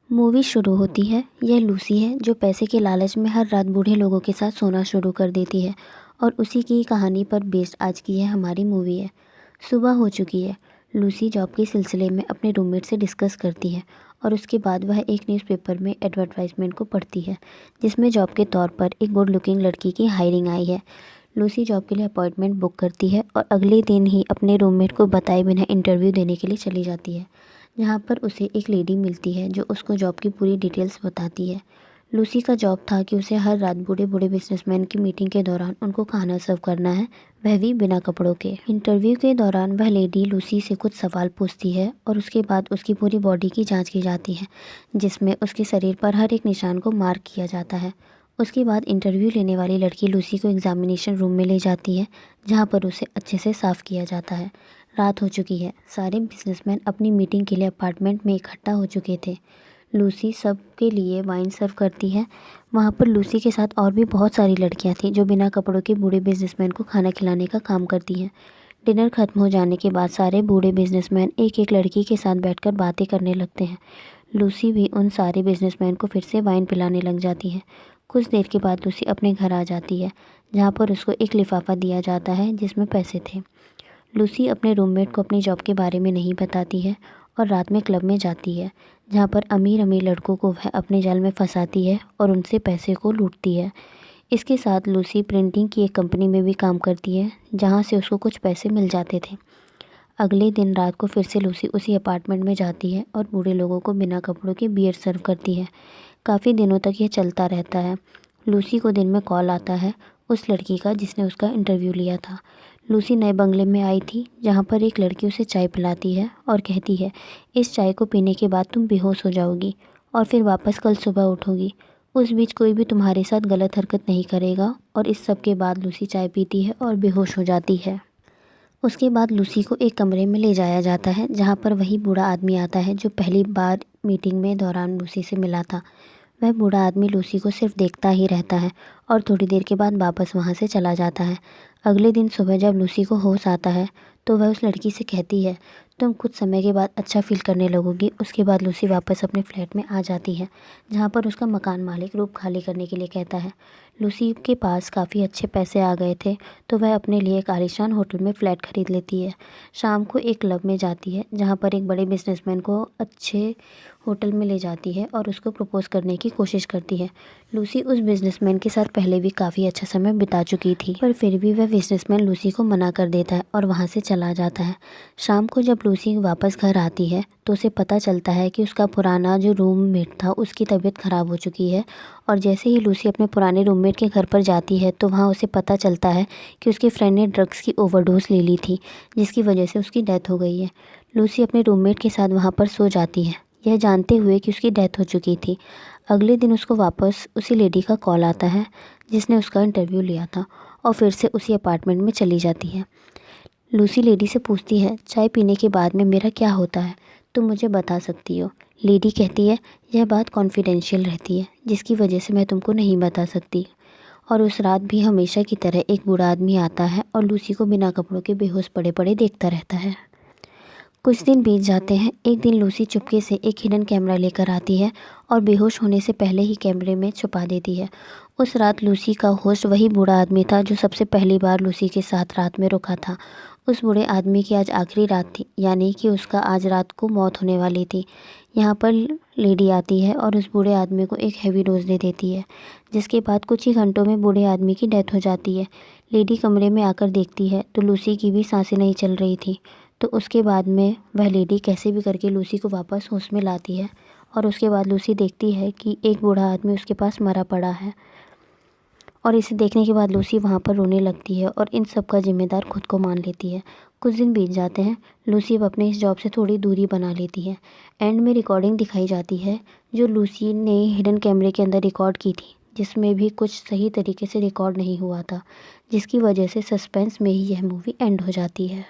Movie शुरू होती है। यह लूसी है जो पैसे के लालच में हर रात बूढ़े लोगों के साथ सोना शुरू कर देती है और उसी की कहानी पर बेस्ड आज की यह हमारी मूवी है। सुबह हो चुकी है। लूसी जॉब के सिलसिले में अपने रूममेट से डिस्कस करती है और उसके बाद वह एक न्यूज़पेपर में एडवर्टाइजमेंट को पढ़ती है जिसमें जॉब के तौर पर एक गुड लुकिंग लड़की की हायरिंग आई है। लूसी जॉब के लिए अपॉइंटमेंट बुक करती है और अगले दिन ही अपने रूममेट को बताए बिना इंटरव्यू देने के लिए चली जाती है, जहाँ पर उसे एक लेडी मिलती है जो उसको जॉब की पूरी डिटेल्स बताती है। लूसी का जॉब था कि उसे हर रात बूढ़े बूढ़े बिजनेसमैन की मीटिंग के दौरान उनको खाना सर्व करना है, वह भी बिना कपड़ों के। इंटरव्यू के दौरान वह लेडी लूसी से कुछ सवाल पूछती है और उसके बाद उसकी पूरी बॉडी की जांच की जाती है, जिसमें उसके शरीर पर हर एक निशान को मार्क किया जाता है। उसके बाद इंटरव्यू लेने वाली लड़की लूसी को एग्जामिनेशन रूम में ले जाती है, जहाँ पर उसे अच्छे से साफ़ किया जाता है। रात हो चुकी है। सारे बिजनेसमैन अपनी मीटिंग के लिए अपार्टमेंट में इकट्ठा हो चुके थे। लूसी सब के लिए वाइन सर्व करती है। वहाँ पर लूसी के साथ और भी बहुत सारी लड़कियाँ थीं जो बिना कपड़ों के बूढ़े बिजनेसमैन को खाना खिलाने का काम करती हैं। डिनर खत्म हो जाने के बाद सारे बूढ़े बिजनेसमैन एक एक लड़की के साथ बैठकर बातें करने लगते हैं। लूसी भी उन सारे बिजनेसमैन को फिर से वाइन पिलाने लग जाती है। कुछ देर के बाद लूसी अपने घर आ जाती है, जहाँ पर उसको एक लिफाफा दिया जाता है जिसमें पैसे थे। लूसी अपने रूममेट को अपनी जॉब के बारे में नहीं बताती है और रात में क्लब में जाती है, जहाँ पर अमीर अमीर लड़कों को वह अपने जाल में फंसाती है और उनसे पैसे को लूटती है। इसके साथ लूसी प्रिंटिंग की एक कंपनी में भी काम करती है, जहाँ से उसको कुछ पैसे मिल जाते थे। अगले दिन रात को फिर से लूसी उसी अपार्टमेंट में जाती है और बूढ़े लोगों को बिना कपड़ों के बियर सर्व करती है। काफ़ी दिनों तक यह चलता रहता है। लूसी को दिन में कॉल आता है उस लड़की का जिसने उसका इंटरव्यू लिया था। लूसी नए बंगले में आई थी, जहाँ पर एक लड़की उसे चाय पिलाती है और कहती है, इस चाय को पीने के बाद तुम बेहोश हो जाओगी और फिर वापस कल सुबह उठोगी। उस बीच कोई भी तुम्हारे साथ गलत हरकत नहीं करेगा। और इस सब के बाद लूसी चाय पीती है और बेहोश हो जाती है। उसके बाद लूसी को एक कमरे में ले जाया जाता है, जहाँ पर वही बूढ़ा आदमी आता है जो पहली बार मीटिंग में दौरान लूसी से मिला था। वह बूढ़ा आदमी लूसी को सिर्फ देखता ही रहता है और थोड़ी देर के बाद वापस वहाँ से चला जाता है। अगले दिन सुबह जब लूसी को होश आता है तो वह उस लड़की से कहती है, तुम कुछ समय के बाद अच्छा फील करने लगोगी। उसके बाद लूसी वापस अपने फ्लैट में आ जाती है, जहाँ पर उसका मकान मालिक रूम खाली करने के लिए कहता है। लूसी के पास काफ़ी अच्छे पैसे आ गए थे, तो वह अपने लिए एक आलीशान होटल में फ़्लैट खरीद लेती है। शाम को एक क्लब में जाती है, जहाँ पर एक बड़े बिजनेसमैन को अच्छे होटल में ले जाती है और उसको प्रपोज़ करने की कोशिश करती है। लूसी उस बिजनेसमैन के साथ पहले भी काफ़ी अच्छा समय बिता चुकी थी, पर फिर भी वह बिजनेसमैन लूसी को मना कर देता है और वहाँ से चला जाता है। शाम को जब लूसी वापस घर आती है तो उसे पता चलता है कि उसका पुराना जो रूममेट था उसकी तबीयत ख़राब हो चुकी है। और जैसे ही लूसी अपने पुराने रूममेट के घर पर जाती है तो वहाँ उसे पता चलता है कि उसके फ्रेंड ने ड्रग्स की ओवरडोज ले ली थी, जिसकी वजह से उसकी डेथ हो गई है। लूसी अपने रूममेट के साथ वहाँ पर सो जाती है, यह जानते हुए कि उसकी डेथ हो चुकी थी। अगले दिन उसको वापस उसी लेडी का कॉल आता है जिसने उसका इंटरव्यू लिया था और फिर से उसी अपार्टमेंट में चली जाती है। लूसी लेडी से पूछती है, चाय पीने के बाद में मेरा क्या होता है, तुम मुझे बता सकती हो? लेडी कहती है, यह बात कॉन्फिडेंशियल रहती है, जिसकी वजह से मैं तुमको नहीं बता सकती। और उस रात भी हमेशा की तरह एक बूढ़ा आदमी आता है और लूसी को बिना कपड़ों के बेहोश पड़े पड़े देखता रहता है। कुछ दिन बीत जाते हैं। एक दिन लूसी चुपके से एक हिडन कैमरा लेकर आती है और बेहोश होने से पहले ही कैमरे में छुपा देती है। उस रात लूसी का होस्ट वही बूढ़ा आदमी था जो सबसे पहली बार लूसी के साथ रात में रुका था। उस बूढ़े आदमी की आज आखिरी रात थी, यानी कि उसका आज रात को मौत होने वाली थी। यहाँ पर लेडी आती है और उस बूढ़े आदमी को एक हैवी डोज दे देती है, जिसके बाद कुछ ही घंटों में बूढ़े आदमी की डेथ हो जाती है। लेडी कमरे में आकर देखती है तो लूसी की भी सांसें नहीं चल रही थी। तो उसके बाद में वह लेडी कैसे भी करके लूसी को वापस होश में लाती है और उसके बाद लूसी देखती है कि एक बूढ़ा आदमी उसके पास मरा पड़ा है। और इसे देखने के बाद लूसी वहाँ पर रोने लगती है और इन सब का जिम्मेदार खुद को मान लेती है। कुछ दिन बीत जाते हैं। लूसी अब अपने इस जॉब से थोड़ी दूरी बना लेती है। एंड में रिकॉर्डिंग दिखाई जाती है जो लूसी ने हिडन कैमरे के अंदर रिकॉर्ड की थी, जिसमें भी कुछ सही तरीके से रिकॉर्ड नहीं हुआ था, जिसकी वजह से सस्पेंस में ही यह मूवी एंड हो जाती है।